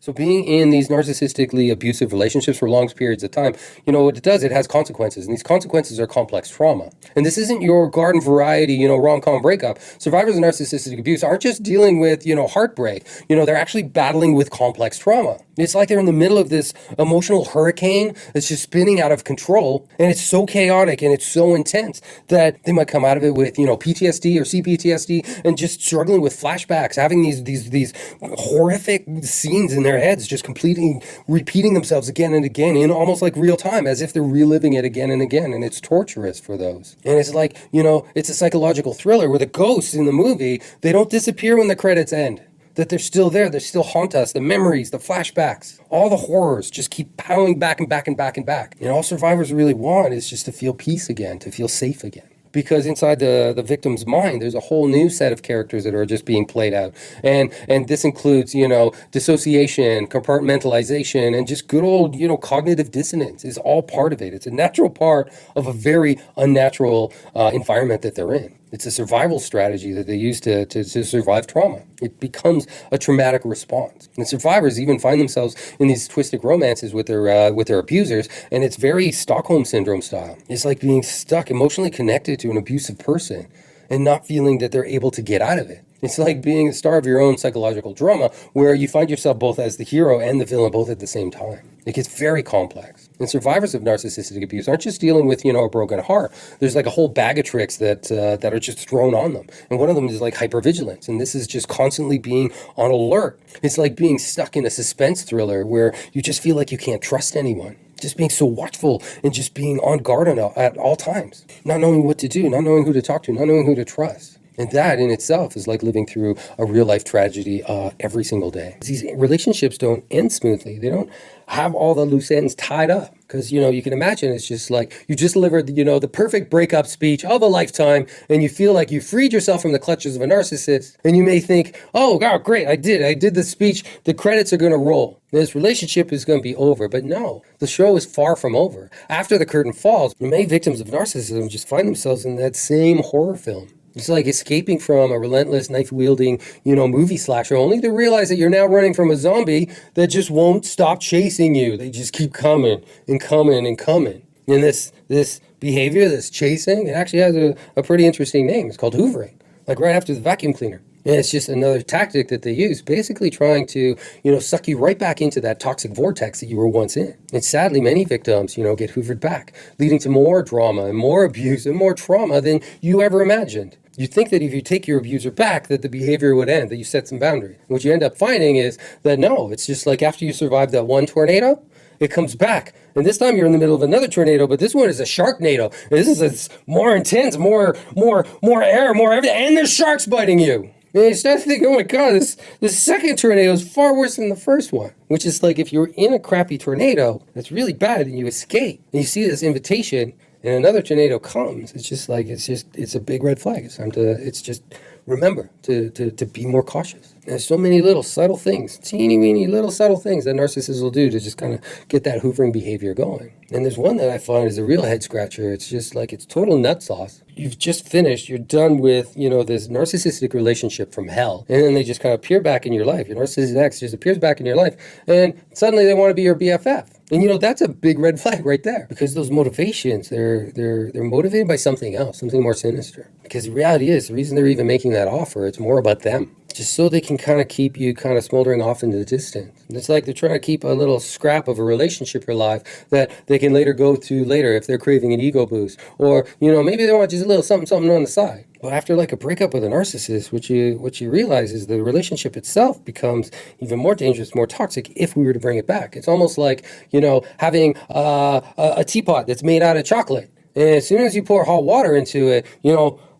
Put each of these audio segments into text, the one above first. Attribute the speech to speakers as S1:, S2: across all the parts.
S1: So being in these narcissistically abusive relationships for long periods of time, what it does, it has consequences. And these consequences are complex trauma. And this isn't your garden variety, rom-com breakup. Survivors of narcissistic abuse aren't just dealing with, heartbreak. They're actually battling with complex trauma. It's like they're in the middle of this emotional hurricane that's just spinning out of control. And it's so chaotic and it's so intense that they might come out of it with, PTSD or CPTSD and just struggling with flashbacks, having these horrific scenes in their heads, just completely repeating themselves again and again in almost like real time, as if they're reliving it again and again. And it's torturous for those. And it's like, it's a psychological thriller where the ghosts in the movie, they don't disappear when the credits end. That they're still there, they still haunt us, the memories, the flashbacks, all the horrors just keep piling back and back and back and back. And all survivors really want is just to feel peace again, to feel safe again. Because inside the victim's mind, there's a whole new set of characters that are just being played out. And this includes, dissociation, compartmentalization, and just good old, cognitive dissonance is all part of it. It's a natural part of a very unnatural environment that they're in. It's a survival strategy that they use to survive trauma. It becomes a traumatic response. And survivors even find themselves in these twisted romances with their abusers, and it's very Stockholm Syndrome style. It's like being stuck, emotionally connected to an abusive person and not feeling that they're able to get out of it. It's like being a star of your own psychological drama where you find yourself both as the hero and the villain both at the same time. It gets very complex. And survivors of narcissistic abuse aren't just dealing with, a broken heart. There's like a whole bag of tricks that are just thrown on them. And one of them is like hypervigilance. And this is just constantly being on alert. It's like being stuck in a suspense thriller where you just feel like you can't trust anyone. Just being so watchful and just being on guard at all times. Not knowing what to do, not knowing who to talk to, not knowing who to trust. And that in itself is like living through a real life tragedy every single day. These relationships don't end smoothly. They don't have all the loose ends tied up. Because, you can imagine it's just like you just delivered, the perfect breakup speech of a lifetime, and you feel like you freed yourself from the clutches of a narcissist. And you may think, oh, God, great, I did the speech. The credits are going to roll. This relationship is going to be over. But no, the show is far from over. After the curtain falls, many victims of narcissism just find themselves in that same horror film. It's like escaping from a relentless knife-wielding, movie slasher, only to realize that you're now running from a zombie that just won't stop chasing you. They just keep coming and coming and coming. And this behavior, this chasing, it actually has a pretty interesting name. It's called hoovering, like right after the vacuum cleaner. And it's just another tactic that they use, basically trying to, suck you right back into that toxic vortex that you were once in. And sadly, many victims, get hoovered back, leading to more drama and more abuse and more trauma than you ever imagined. You think that if you take your abuser back, that the behavior would end, that you set some boundaries. What you end up finding is that no, it's just like after you survive that one tornado, it comes back. And this time you're in the middle of another tornado, but this one is a sharknado. And this is more intense, more air, more everything, and there's sharks biting you. And you start thinking, oh my God, this second tornado is far worse than the first one. Which is like if you're in a crappy tornado that's really bad and you escape, and you see this invitation, and another tornado comes, it's a big red flag. It's just remember to be more cautious. And there's so many little subtle things, teeny weeny little subtle things that narcissists will do to just kind of get that hoovering behavior going. And there's one that I find is a real head scratcher. It's just like, it's total nut sauce. You've just finished, you're done with, this narcissistic relationship from hell. And then they just kind of appear back in your life. Your narcissistic ex just appears back in your life. And suddenly they want to be your BFF. And that's a big red flag right there. Because those motivations, they're motivated by something else, something more sinister. Because the reality is, the reason they're even making that offer, it's more about them. Just so they can kind of keep you kind of smoldering off into the distance. And it's like they're trying to keep a little scrap of a relationship alive that they can later go to later if they're craving an ego boost. Or, maybe they want just a little something on the side. But after like a breakup with a narcissist, what you realize is the relationship itself becomes even more dangerous, more toxic if we were to bring it back. It's almost like, having a teapot that's made out of chocolate. And as soon as you pour hot water into it,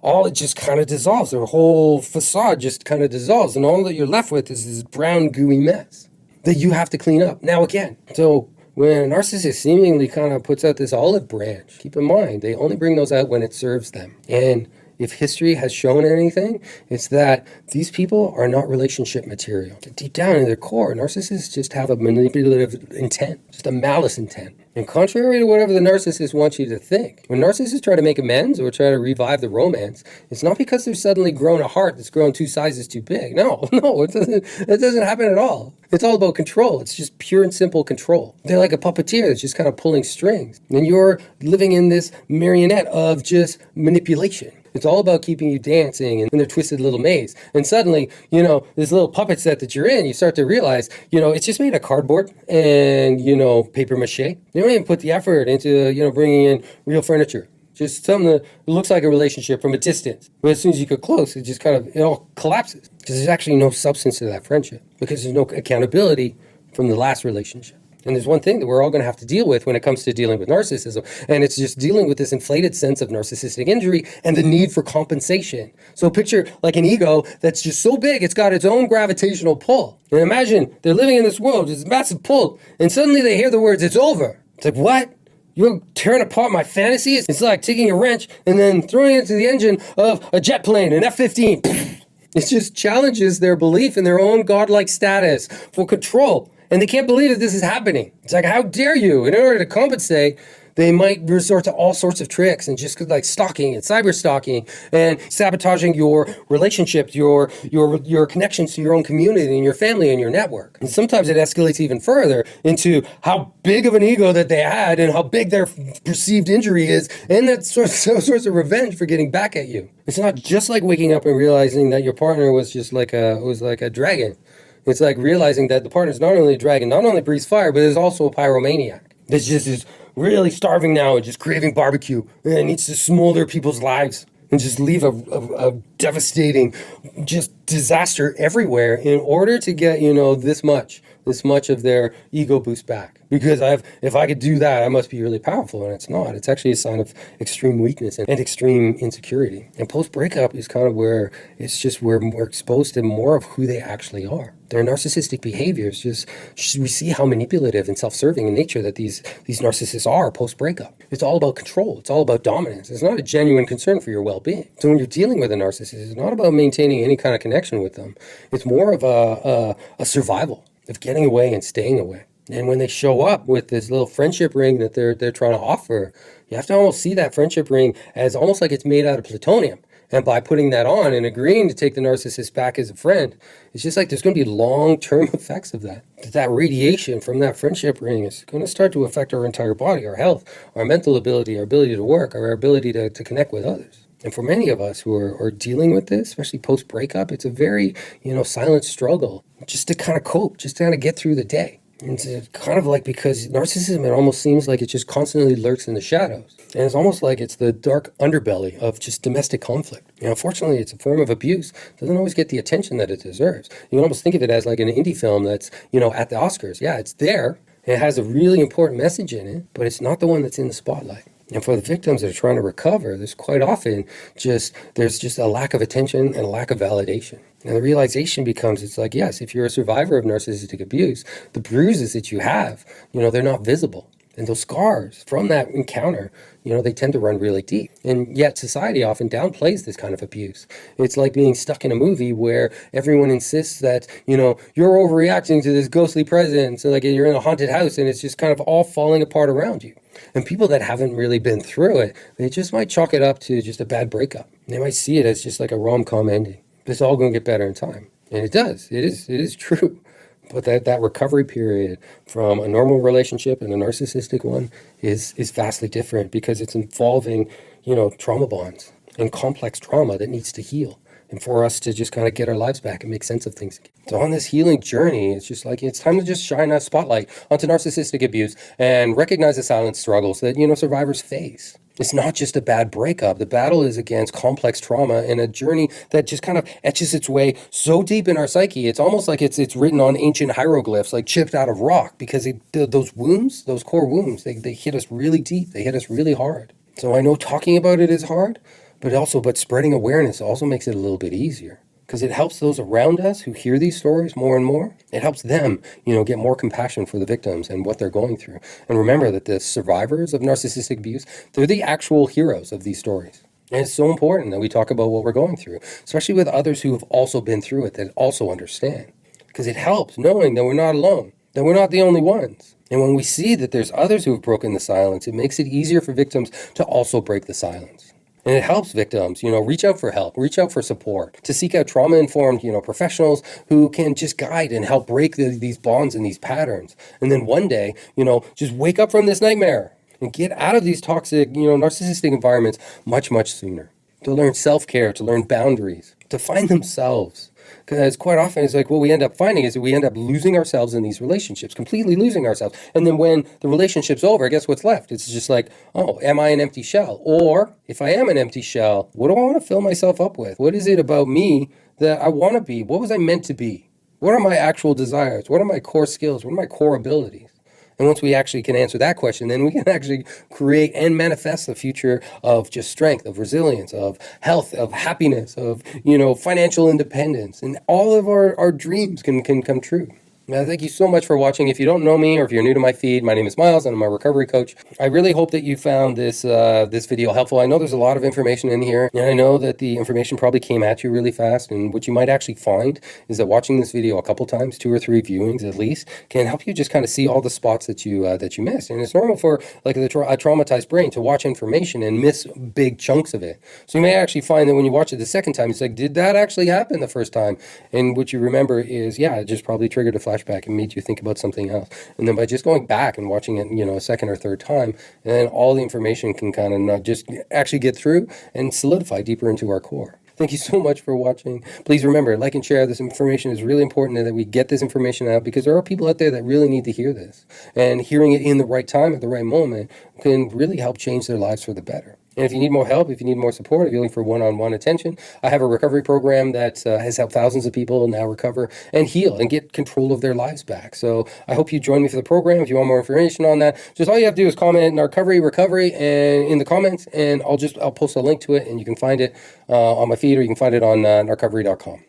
S1: all it just kind of dissolves. The whole facade just kind of dissolves. And all that you're left with is this brown, gooey mess that you have to clean up. Now again, so when a narcissist seemingly kind of puts out this olive branch, keep in mind, they only bring those out when it serves them. And if history has shown anything, it's that these people are not relationship material. Deep down in their core, narcissists just have a manipulative intent, just a malice intent. And contrary to whatever the narcissist wants you to think, when narcissists try to make amends or try to revive the romance, it's not because they've suddenly grown a heart that's grown 2 sizes too big. No, it doesn't happen at all. It's all about control. It's just pure and simple control. They're like a puppeteer that's just kind of pulling strings. And you're living in this marionette of just manipulation. It's all about keeping you dancing in their twisted little maze. And suddenly, this little puppet set that you're in, you start to realize, it's just made of cardboard and, paper mache. They don't even put the effort into, bringing in real furniture. Just something that looks like a relationship from a distance. But as soon as you get close, it all collapses. Because there's actually no substance to that friendship. Because there's no accountability from the last relationship. And there's one thing that we're all going to have to deal with when it comes to dealing with narcissism, and it's just dealing with this inflated sense of narcissistic injury and the need for compensation. So picture like an ego that's just so big, it's got its own gravitational pull. And imagine they're living in this world, this massive pull, and suddenly they hear the words, "It's over." It's like, what? You're tearing apart my fantasies? It's like taking a wrench and then throwing it into the engine of a jet plane, an F-15. It just challenges their belief in their own godlike status for control. And they can't believe that this is happening. It's like, how dare you? And in order to compensate, they might resort to all sorts of tricks and just like stalking and cyber stalking and sabotaging your relationships, your connections to your own community and your family and your network. And sometimes it escalates even further into how big of an ego that they had and how big their perceived injury is, and that sorts of revenge for getting back at you. It's not just like waking up and realizing that your partner was just like a dragon. It's like realizing that the partner's not only a dragon, not only breathes fire, but is also a pyromaniac. That's just is really starving now and just craving barbecue and needs to smolder people's lives and just leave a devastating just disaster everywhere in order to get, this much of their ego boost back. Because if I could do that, I must be really powerful, and it's not. It's actually a sign of extreme weakness and extreme insecurity. And post-breakup is kind of where we're exposed to more of who they actually are. Their narcissistic behaviors, we see how manipulative and self-serving in nature that these narcissists are post-breakup. It's all about control. It's all about dominance. It's not a genuine concern for your well-being. So when you're dealing with a narcissist, it's not about maintaining any kind of connection with them. It's more of a survival of getting away and staying away. And when they show up with this little friendship ring that they're trying to offer, you have to almost see that friendship ring as almost like it's made out of plutonium. And by putting that on and agreeing to take the narcissist back as a friend, it's just like there's going to be long-term effects of that. That radiation from that friendship ring is going to start to affect our entire body, our health, our mental ability, our ability to work, our ability to connect with others. And for many of us who are dealing with this, especially post-breakup, it's a very, silent struggle just to kind of cope, just to kind of get through the day. And it's kind of like, because narcissism, it almost seems like it just constantly lurks in the shadows. And it's almost like it's the dark underbelly of just domestic conflict. Unfortunately, it's a form of abuse. It doesn't always get the attention that it deserves. You can almost think of it as like an indie film that's, at the Oscars. Yeah, it's there. It has a really important message in it, but it's not the one that's in the spotlight. And for the victims that are trying to recover, there's quite often there's just a lack of attention and a lack of validation. And the realization becomes, it's like, yes, if you're a survivor of narcissistic abuse, the bruises that you have, they're not visible. And those scars from that encounter, they tend to run really deep. And yet society often downplays this kind of abuse. It's like being stuck in a movie where everyone insists that, you're overreacting to this ghostly presence. So like you're in a haunted house and it's just kind of all falling apart around you. And people that haven't really been through it, they just might chalk it up to just a bad breakup. They might see it as just like a rom-com ending. It's all going to get better in time. And it does. It is true. But that recovery period from a normal relationship and a narcissistic one is vastly different, because it's involving, trauma bonds and complex trauma that needs to heal. And for us to just kind of get our lives back and make sense of things. So on this healing journey, it's just like, it's time to just shine a spotlight onto narcissistic abuse and recognize the silent struggles that, survivors face. It's not just a bad breakup. The battle is against complex trauma and a journey that just kind of etches its way so deep in our psyche. It's almost like it's written on ancient hieroglyphs, like chipped out of rock, because those wounds, those core wounds, they hit us really deep. They hit us really hard. So I know talking about it is hard, but spreading awareness also makes it a little bit easier, because it helps those around us who hear these stories more and more. It helps them, get more compassion for the victims and what they're going through. And remember that the survivors of narcissistic abuse, they're the actual heroes of these stories. And it's so important that we talk about what we're going through, especially with others who have also been through it, that also understand. Because it helps knowing that we're not alone, that we're not the only ones. And when we see that there's others who have broken the silence, it makes it easier for victims to also break the silence. And it helps victims, reach out for help, reach out for support, to seek out trauma-informed, professionals who can just guide and help break these bonds and these patterns. And then one day, just wake up from this nightmare and get out of these toxic, narcissistic environments much, much sooner. To learn self-care, to learn boundaries, to find themselves. Because quite often it's like what we end up finding is that we end up losing ourselves in these relationships, completely losing ourselves. And then when the relationship's over, guess what's left? It's just like, oh, am I an empty shell? Or if I am an empty shell, what do I want to fill myself up with? What is it about me that I want to be? What was I meant to be? What are my actual desires? What are my core skills? What are my core abilities? And once we actually can answer that question, then we can actually create and manifest the future of just strength, of resilience, of health, of happiness, of, financial independence. And all of our dreams can come true. Thank you so much for watching. If you don't know me or if you're new to my feed, my name is Miles and I'm a recovery coach. I really hope that you found this video helpful. I know there's a lot of information in here, and I know that the information probably came at you really fast. And what you might actually find is that watching this video a couple times, 2 or 3 viewings at least, can help you just kind of see all the spots that you missed. And it's normal for like a traumatized brain to watch information and miss big chunks of it. So you may actually find that when you watch it the second time, it's like, did that actually happen the first time? And what you remember is, yeah, it just probably triggered a flashback and made you think about something else. And then by just going back and watching it, a second or third time, and then all the information can kind of not just actually get through and solidify deeper into our core. Thank you so much for watching. Please remember, like and share. This information is really important that we get this information out, because there are people out there that really need to hear this. And hearing it in the right time, at the right moment, can really help change their lives for the better. And if you need more help, if you need more support, if you're looking for one-on-one attention, I have a recovery program that has helped thousands of people now recover and heal and get control of their lives back. So I hope you join me for the program. If you want more information on that, just all you have to do is comment recovery and in the comments, and I'll post a link to it, and you can find it on my feed, or you can find it on narcovery.com.